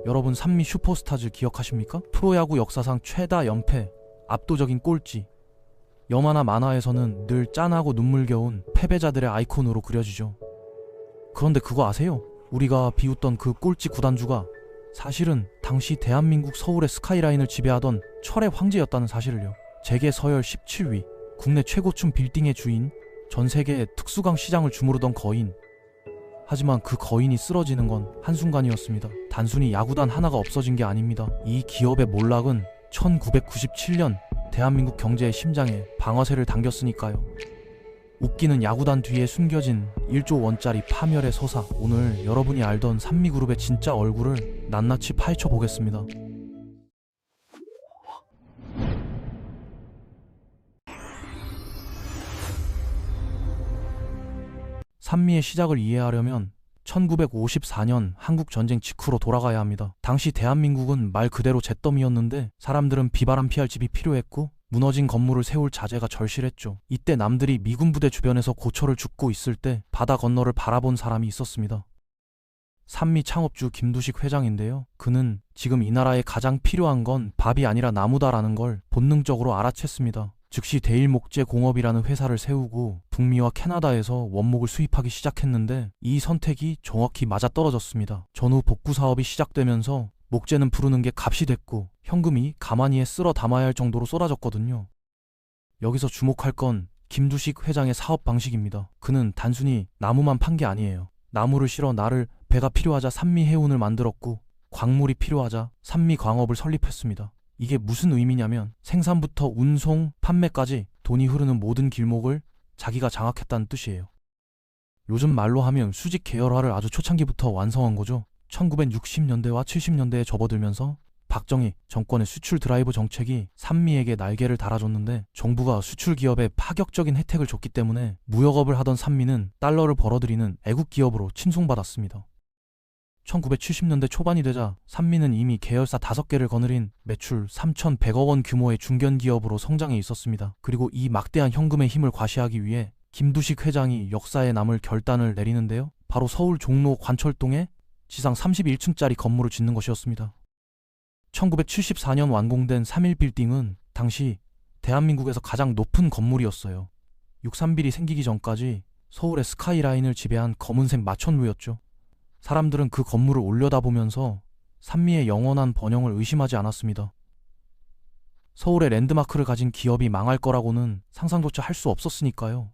여러분 산미 슈퍼스타즈 기억하십니까? 프로야구 역사상 최다 연패, 압도적인 꼴찌. 영화나 만화에서는 늘 짠하고 눈물겨운 패배자들의 아이콘으로 그려지죠. 그런데 그거 아세요? 우리가 비웃던 그 꼴찌 구단주가 사실은 당시 대한민국 서울의 스카이라인을 지배하던 철의 황제였다는 사실을요. 재계 서열 17위, 국내 최고층 빌딩의 주인, 전 세계의 특수강 시장을 주무르던 거인. 하지만 그 거인이 쓰러지는 건 한순간이었습니다. 단순히 야구단 하나가 없어진 게 아닙니다. 이 기업의 몰락은 1997년 대한민국 경제의 심장에 방아쇠를 당겼으니까요. 웃기는 야구단 뒤에 숨겨진 1조 원짜리 파멸의 서사. 오늘 여러분이 알던 산미그룹의 진짜 얼굴을 낱낱이 파헤쳐 보겠습니다. 산미의 시작을 이해하려면 1954년 한국전쟁 직후로 돌아가야 합니다. 당시 대한민국은 말 그대로 잿더미였는데 사람들은 비바람 피할 집이 필요했고 무너진 건물을 세울 자재가 절실했죠. 이때 남들이 미군 부대 주변에서 고초를 죽고 있을 때 바다 건너를 바라본 사람이 있었습니다. 산미 창업주 김두식 회장인데요. 그는 지금 이 나라에 가장 필요한 건 밥이 아니라 나무다라는 걸 본능적으로 알아챘습니다. 즉시 대일목재공업이라는 회사를 세우고 북미와 캐나다에서 원목을 수입하기 시작했는데 이 선택이 정확히 맞아떨어졌습니다. 전후 복구 사업이 시작되면서 목재는 부르는 게 값이 됐고 현금이 가마니에 쓸어 담아야 할 정도로 쏟아졌거든요. 여기서 주목할 건 김두식 회장의 사업 방식입니다. 그는 단순히 나무만 판 게 아니에요. 나무를 실어 나를 배가 필요하자 산미해운을 만들었고 광물이 필요하자 산미광업을 설립했습니다. 이게 무슨 의미냐면 생산부터 운송, 판매까지 돈이 흐르는 모든 길목을 자기가 장악했다는 뜻이에요. 요즘 말로 하면 수직 계열화를 아주 초창기부터 완성한 거죠. 1960년대와 70년대에 접어들면서 박정희 정권의 수출 드라이브 정책이 산미에게 날개를 달아줬는데 정부가 수출 기업에 파격적인 혜택을 줬기 때문에 무역업을 하던 산미는 달러를 벌어들이는 애국 기업으로 칭송받았습니다. 1970년대 초반이 되자 산미는 이미 계열사 5개를 거느린 매출 3,100억 원 규모의 중견기업으로 성장해 있었습니다. 그리고 이 막대한 현금의 힘을 과시하기 위해 김두식 회장이 역사에 남을 결단을 내리는데요. 바로 서울 종로 관철동에 지상 31층짜리 건물을 짓는 것이었습니다. 1974년 완공된 3.1빌딩은 당시 대한민국에서 가장 높은 건물이었어요. 63빌이 생기기 전까지 서울의 스카이라인을 지배한 검은색 마천루였죠. 사람들은 그 건물을 올려다보면서 산미의 영원한 번영을 의심하지 않았습니다. 서울의 랜드마크를 가진 기업이 망할 거라고는 상상조차 할 수 없었으니까요.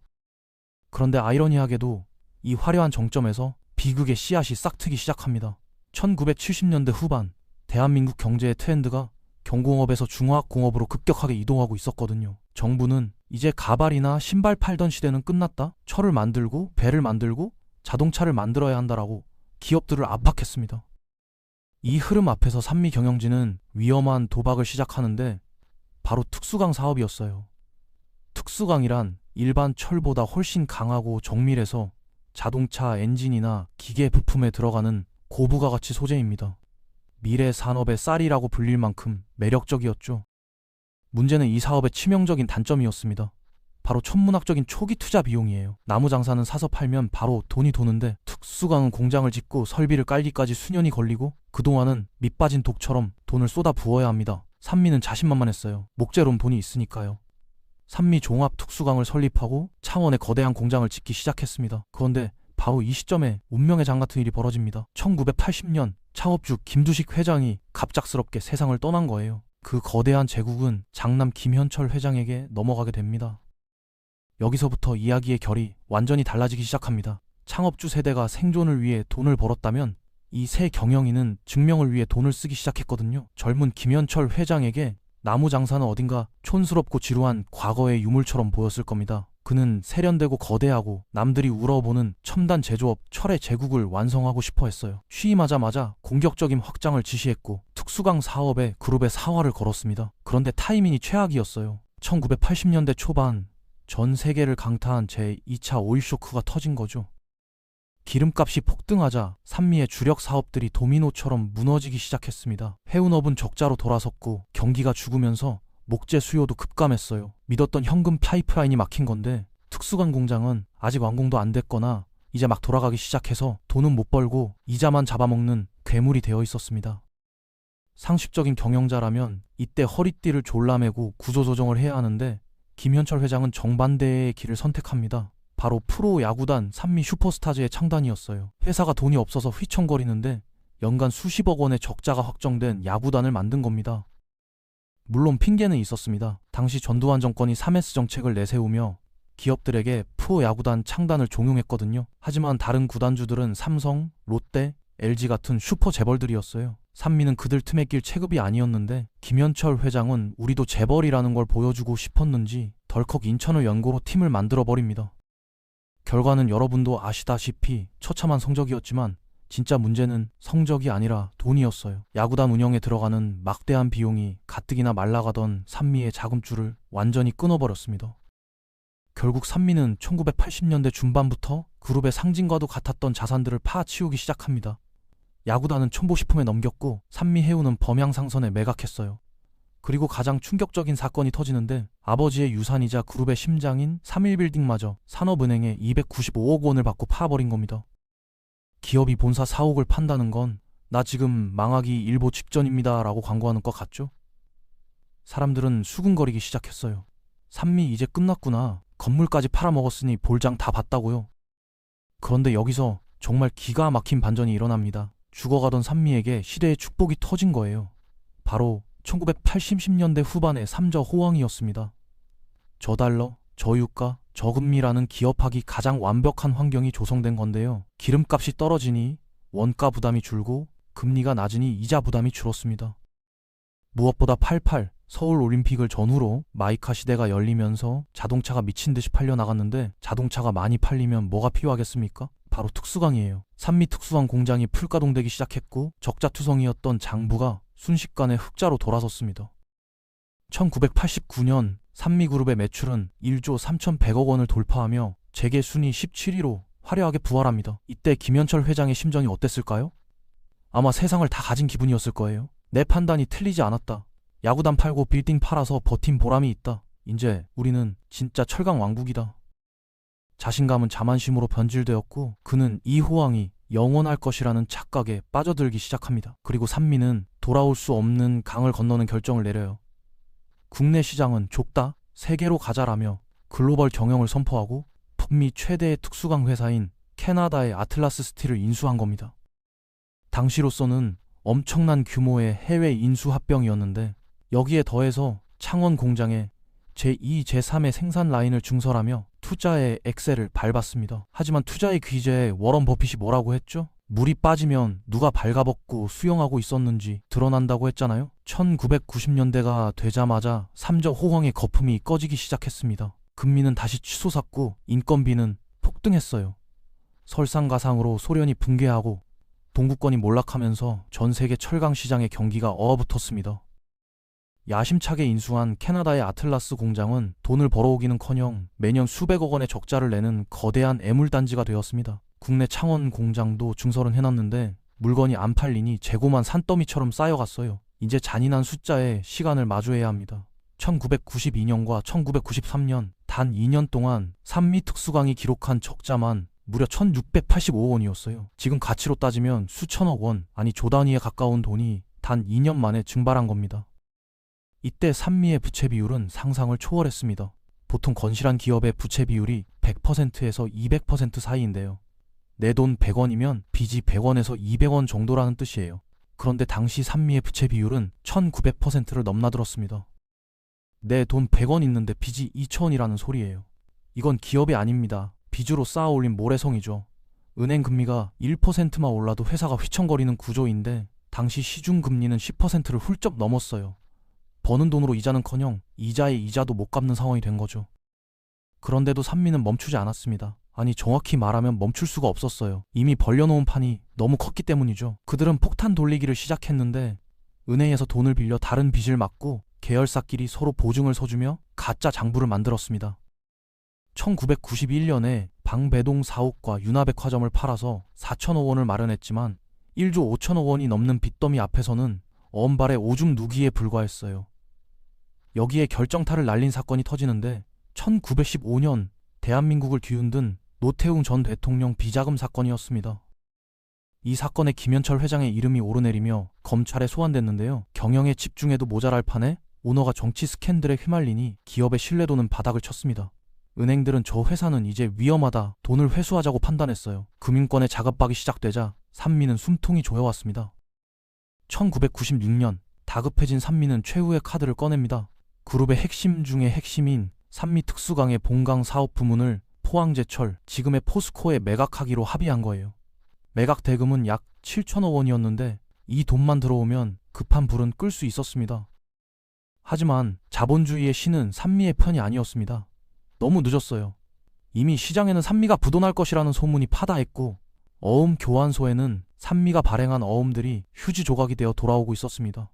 그런데 아이러니하게도 이 화려한 정점에서 비극의 씨앗이 싹트기 시작합니다. 1970년대 후반 대한민국 경제의 트렌드가 경공업에서 중화학공업으로 급격하게 이동하고 있었거든요. 정부는 이제 가발이나 신발 팔던 시대는 끝났다. 철을 만들고 배를 만들고 자동차를 만들어야 한다라고 기업들을 압박했습니다. 이 흐름 앞에서 산미 경영진은 위험한 도박을 시작하는데 바로 특수강 사업이었어요. 특수강이란 일반 철보다 훨씬 강하고 정밀해서 자동차 엔진이나 기계 부품에 들어가는 고부가 가치 소재입니다. 미래 산업의 쌀이라고 불릴 만큼 매력적이었죠. 문제는 이 사업의 치명적인 단점이었습니다. 바로 천문학적인 초기 투자 비용이에요. 나무 장사는 사서 팔면 바로 돈이 도는데 특수강은 공장을 짓고 설비를 깔기까지 수년이 걸리고 그동안은 밑 빠진 독처럼 돈을 쏟아 부어야 합니다. 산미는 자신만만했어요. 목재론 돈이 있으니까요. 산미 종합 특수강을 설립하고 창원에 거대한 공장을 짓기 시작했습니다. 그런데 바로 이 시점에 운명의 장 같은 일이 벌어집니다. 1980년 창업주 김두식 회장이 갑작스럽게 세상을 떠난 거예요. 그 거대한 제국은 장남 김현철 회장에게 넘어가게 됩니다. 여기서부터 이야기의 결이 완전히 달라지기 시작합니다. 창업주 세대가 생존을 위해 돈을 벌었다면 이 새 경영인은 증명을 위해 돈을 쓰기 시작했거든요. 젊은 김현철 회장에게 나무 장사는 어딘가 촌스럽고 지루한 과거의 유물처럼 보였을 겁니다. 그는 세련되고 거대하고 남들이 우러보는 첨단 제조업 철의 제국을 완성하고 싶어 했어요. 취임하자마자 공격적인 확장을 지시했고 특수강 사업에 그룹의 사활을 걸었습니다. 그런데 타이밍이 최악이었어요. 1980년대 초반 전 세계를 강타한 제2차 오일 쇼크가 터진 거죠. 기름값이 폭등하자 산미의 주력 사업들이 도미노처럼 무너지기 시작했습니다. 해운업은 적자로 돌아섰고 경기가 죽으면서 목재 수요도 급감했어요. 믿었던 현금 파이프라인이 막힌 건데 특수강 공장은 아직 완공도 안 됐거나 이제 막 돌아가기 시작해서 돈은 못 벌고 이자만 잡아먹는 괴물이 되어 있었습니다. 상식적인 경영자라면 이때 허리띠를 졸라매고 구조조정을 해야 하는데 김현철 회장은 정반대의 길을 선택합니다. 바로 프로야구단 산미 슈퍼스타즈의 창단이었어요. 회사가 돈이 없어서 휘청거리는데 연간 수십억 원의 적자가 확정된 야구단을 만든 겁니다. 물론 핑계는 있었습니다. 당시 전두환 정권이 3S 정책을 내세우며 기업들에게 프로야구단 창단을 종용했거든요. 하지만 다른 구단주들은 삼성, 롯데, LG 같은 슈퍼 재벌들이었어요. 산미는 그들 틈에 낄 체급이 아니었는데 김현철 회장은 우리도 재벌이라는 걸 보여주고 싶었는지 덜컥 인천을 연고로 팀을 만들어버립니다. 결과는 여러분도 아시다시피 처참한 성적이었지만 진짜 문제는 성적이 아니라 돈이었어요. 야구단 운영에 들어가는 막대한 비용이 가뜩이나 말라가던 산미의 자금줄을 완전히 끊어버렸습니다. 결국 산미는 1980년대 중반부터 그룹의 상징과도 같았던 자산들을 파치우기 시작합니다. 야구단은 첨보식품에 넘겼고 산미해운은 범양상선에 매각했어요. 그리고 가장 충격적인 사건이 터지는데 아버지의 유산이자 그룹의 심장인 삼일빌딩마저 산업은행에 295억 원을 받고 팔아버린 겁니다. 기업이 본사 사옥을 판다는 건 나 지금 망하기 일보 직전입니다 라고 광고하는 것 같죠? 사람들은 수근거리기 시작했어요. 산미 이제 끝났구나. 건물까지 팔아먹었으니 볼장 다 봤다고요. 그런데 여기서 정말 기가 막힌 반전이 일어납니다. 죽어가던 산미에게 시대의 축복이 터진 거예요. 바로 1980년대 후반의 삼저 호황이었습니다. 저달러, 저유가, 저금리라는 기업하기 가장 완벽한 환경이 조성된 건데요. 기름값이 떨어지니 원가 부담이 줄고 금리가 낮으니 이자 부담이 줄었습니다. 무엇보다 88 서울 올림픽을 전후로 마이카 시대가 열리면서 자동차가 미친 듯이 팔려 나갔는데 자동차가 많이 팔리면 뭐가 필요하겠습니까? 바로 특수강이에요. 산미 특수강 공장이 풀가동되기 시작했고 적자투성이었던 장부가 순식간에 흑자로 돌아섰습니다. 1989년 산미그룹의 매출은 1조 3,100억 원을 돌파하며 재계 순위 17위로 화려하게 부활합니다. 이때 김현철 회장의 심정이 어땠을까요? 아마 세상을 다 가진 기분이었을 거예요. 내 판단이 틀리지 않았다. 야구단 팔고 빌딩 팔아서 버틴 보람이 있다. 이제 우리는 진짜 철강 왕국이다. 자신감은 자만심으로 변질되었고 그는 이 호황이 영원할 것이라는 착각에 빠져들기 시작합니다. 그리고 산미는 돌아올 수 없는 강을 건너는 결정을 내려요. 국내 시장은 좁다, 세계로 가자라며 글로벌 경영을 선포하고 북미 최대의 특수강 회사인 캐나다의 아틀라스 스틸을 인수한 겁니다. 당시로서는 엄청난 규모의 해외 인수 합병이었는데 여기에 더해서 창원 공장에 제2, 제3의 생산 라인을 증설하며 투자의 엑셀을 밟았습니다. 하지만 투자의 귀재에 워런 버핏이 뭐라고 했죠? 물이 빠지면 누가 발가벗고 수영하고 있었는지 드러난다고 했잖아요. 1990년대가 되자마자 삼저 호황의 거품이 꺼지기 시작했습니다. 금리는 다시 치솟았고 인건비는 폭등했어요. 설상가상으로 소련이 붕괴하고 동구권이 몰락하면서 전 세계 철강 시장의 경기가 얼어붙었습니다. 야심차게 인수한 캐나다의 아틀라스 공장은 돈을 벌어오기는커녕 매년 수백억 원의 적자를 내는 거대한 애물단지가 되었습니다. 국내 창원 공장도 증설은 해놨는데 물건이 안 팔리니 재고만 산더미처럼 쌓여갔어요. 이제 잔인한 숫자에 시간을 마주해야 합니다. 1992년과 1993년 단 2년 동안 산미 특수강이 기록한 적자만 무려 1,685억 원이었어요. 지금 가치로 따지면 수천억 원, 아니 조 단위에 가까운 돈이 단 2년 만에 증발한 겁니다. 이때 산미의 부채 비율은 상상을 초월했습니다. 보통 건실한 기업의 부채 비율이 100%에서 200% 사이인데요. 내 돈 100원이면 빚이 100원에서 200원 정도라는 뜻이에요. 그런데 당시 산미의 부채 비율은 1900%를 넘나들었습니다. 내 돈 100원 있는데 빚이 2000원이라는 소리예요. 이건 기업이 아닙니다. 빚으로 쌓아올린 모래성이죠. 은행 금리가 1%만 올라도 회사가 휘청거리는 구조인데 당시 시중금리는 10%를 훌쩍 넘었어요. 버는 돈으로 이자는커녕 이자의 이자도 못 갚는 상황이 된 거죠. 그런데도 산미는 멈추지 않았습니다. 아니 정확히 말하면 멈출 수가 없었어요. 이미 벌려놓은 판이 너무 컸기 때문이죠. 그들은 폭탄 돌리기를 시작했는데 은행에서 돈을 빌려 다른 빚을 막고 계열사끼리 서로 보증을 서주며 가짜 장부를 만들었습니다. 1991년에 방배동 사옥과 윤화백화점을 팔아서 4천억 원을 마련했지만 1조 5천억 원이 넘는 빚더미 앞에서는 엄발의 오줌 누기에 불과했어요. 여기에 결정타를 날린 사건이 터지는데 1915년 대한민국을 뒤흔든 노태웅 전 대통령 비자금 사건이었습니다. 이 사건에 김현철 회장의 이름이 오르내리며 검찰에 소환됐는데요. 경영에 집중해도 모자랄 판에 오너가 정치 스캔들에 휘말리니 기업의 신뢰도는 바닥을 쳤습니다. 은행들은 저 회사는 이제 위험하다, 돈을 회수하자고 판단했어요. 금융권의 자급박이 시작되자 산미는 숨통이 조여왔습니다. 1996년 다급해진 산미는 최후의 카드를 꺼냅니다. 그룹의 핵심 중의 핵심인 산미 특수강의 본강 사업 부문을 포항제철, 지금의 포스코에 매각하기로 합의한 거예요. 매각 대금은 약 7천억 원이었는데 이 돈만 들어오면 급한 불은 끌 수 있었습니다. 하지만 자본주의의 신은 산미의 편이 아니었습니다. 너무 늦었어요. 이미 시장에는 산미가 부도날 것이라는 소문이 파다했고 어음 교환소에는 산미가 발행한 어음들이 휴지 조각이 되어 돌아오고 있었습니다.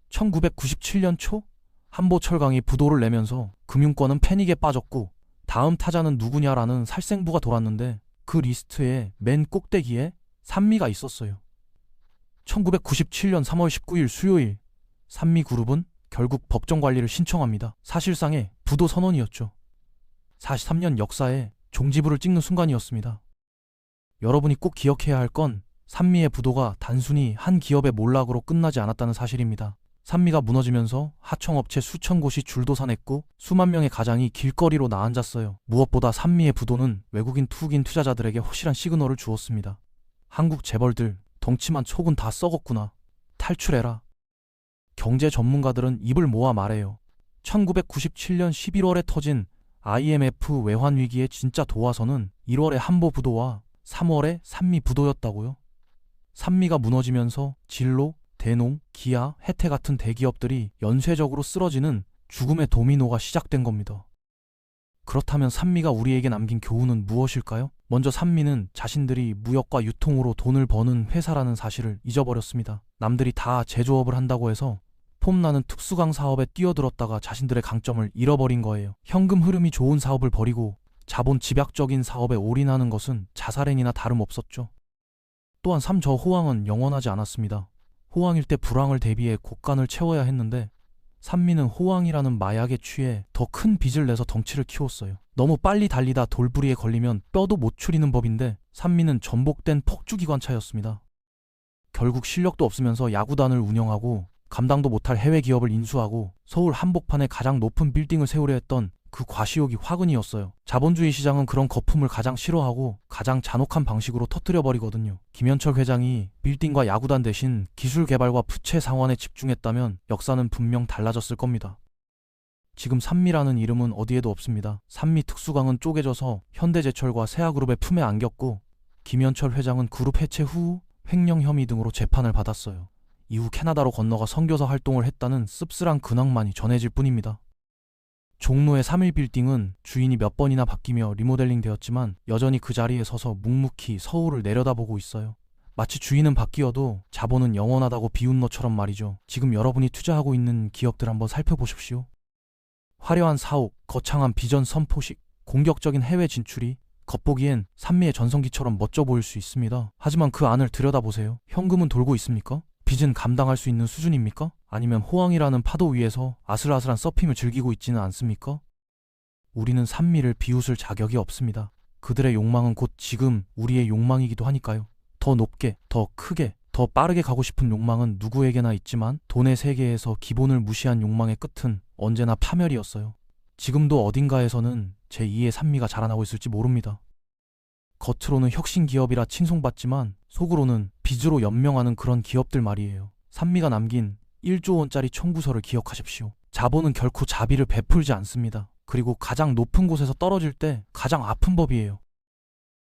1997년 초 한보철강이 부도를 내면서 금융권은 패닉에 빠졌고 다음 타자는 누구냐라는 살생부가 돌았는데 그 리스트에 맨 꼭대기에 산미가 있었어요. 1997년 3월 19일 수요일 산미그룹은 결국 법정 관리를 신청합니다. 사실상의 부도 선언이었죠. 43년 역사에 종지부를 찍는 순간이었습니다. 여러분이 꼭 기억해야 할 건 산미의 부도가 단순히 한 기업의 몰락으로 끝나지 않았다는 사실입니다. 산미가 무너지면서 하청업체 수천 곳이 줄도산했고 수만 명의 가장이 길거리로 나앉았어요. 무엇보다 산미의 부도는 외국인 투기인 투자자들에게 확실한 시그널을 주었습니다. 한국 재벌들 덩치만 촉은 다 썩었구나. 탈출해라. 경제 전문가들은 입을 모아 말해요. 1997년 11월에 터진 IMF 외환위기의 진짜 도화선은 1월의 한보 부도와 3월의 산미 부도였다고요. 산미가 무너지면서 진로, 대농, 기아, 혜태 같은 대기업들이 연쇄적으로 쓰러지는 죽음의 도미노가 시작된 겁니다. 그렇다면 산미가 우리에게 남긴 교훈은 무엇일까요? 먼저 산미는 자신들이 무역과 유통으로 돈을 버는 회사라는 사실을 잊어버렸습니다. 남들이 다 제조업을 한다고 해서 폼나는 특수강 사업에 뛰어들었다가 자신들의 강점을 잃어버린 거예요. 현금 흐름이 좋은 사업을 버리고 자본 집약적인 사업에 올인하는 것은 자살행위나 다름없었죠. 또한 삼저 호황은 영원하지 않았습니다. 호황일 때 불황을 대비해 곳간을 채워야 했는데 산미는 호황이라는 마약에 취해 더 큰 빚을 내서 덩치를 키웠어요. 너무 빨리 달리다 돌부리에 걸리면 뼈도 못 추리는 법인데 산미는 전복된 폭주기관차였습니다. 결국 실력도 없으면서 야구단을 운영하고 감당도 못할 해외 기업을 인수하고 서울 한복판에 가장 높은 빌딩을 세우려 했던 그 과시욕이 화근이었어요. 자본주의 시장은 그런 거품을 가장 싫어하고 가장 잔혹한 방식으로 터뜨려버리거든요. 김현철 회장이 빌딩과 야구단 대신 기술 개발과 부채 상환에 집중했다면 역사는 분명 달라졌을 겁니다. 지금 산미라는 이름은 어디에도 없습니다. 산미 특수강은 쪼개져서 현대제철과 세아그룹의 품에 안겼고 김현철 회장은 그룹 해체 후 횡령 혐의 등으로 재판을 받았어요. 이후 캐나다로 건너가 선교사 활동을 했다는 씁쓸한 근황만이 전해질 뿐입니다. 종로의 3.1빌딩은 주인이 몇 번이나 바뀌며 리모델링 되었지만 여전히 그 자리에 서서 묵묵히 서울을 내려다보고 있어요. 마치 주인은 바뀌어도 자본은 영원하다고 비운 것처럼 말이죠. 지금 여러분이 투자하고 있는 기업들 한번 살펴보십시오. 화려한 사옥, 거창한 비전 선포식, 공격적인 해외 진출이 겉보기엔 산미의 전성기처럼 멋져 보일 수 있습니다. 하지만 그 안을 들여다보세요. 현금은 돌고 있습니까? 빚은 감당할 수 있는 수준입니까? 아니면 호황이라는 파도 위에서 아슬아슬한 서핑을 즐기고 있지는 않습니까? 우리는 산미를 비웃을 자격이 없습니다. 그들의 욕망은 곧 지금 우리의 욕망이기도 하니까요. 더 높게, 더 크게, 더 빠르게 가고 싶은 욕망은 누구에게나 있지만 돈의 세계에서 기본을 무시한 욕망의 끝은 언제나 파멸이었어요. 지금도 어딘가에서는 제2의 산미가 자라나고 있을지 모릅니다. 겉으로는 혁신 기업이라 칭송받지만 속으로는 빚으로 연명하는 그런 기업들 말이에요. 산미가 남긴 1조 원짜리 청구서를 기억하십시오. 자본은 결코 자비를 베풀지 않습니다. 그리고 가장 높은 곳에서 떨어질 때 가장 아픈 법이에요.